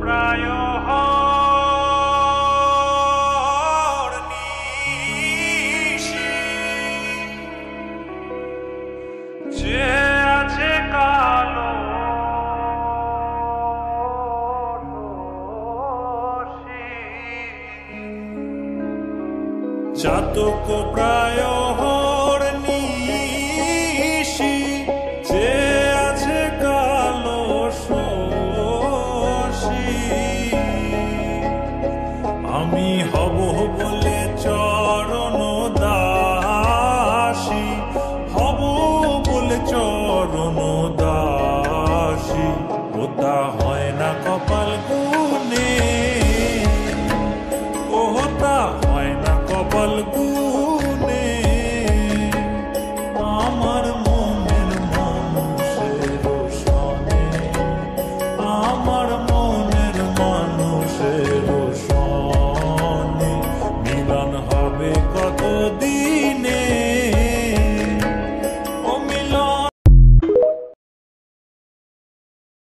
প্রায় হরনিশি, যে আছে কালো চাতক প্রায় হরনিশি, যে আছে কালো শশী। আমি হব বলে চরণ দাসী, হব বলে চরণ দাসী, ওটা হয় না কপাল গুনে, ওটা হয় না কপাল গুনে। আমার মনের মানুষের সনে, আমার মনের মানুষের সনে মিলন হবে কত দিনে।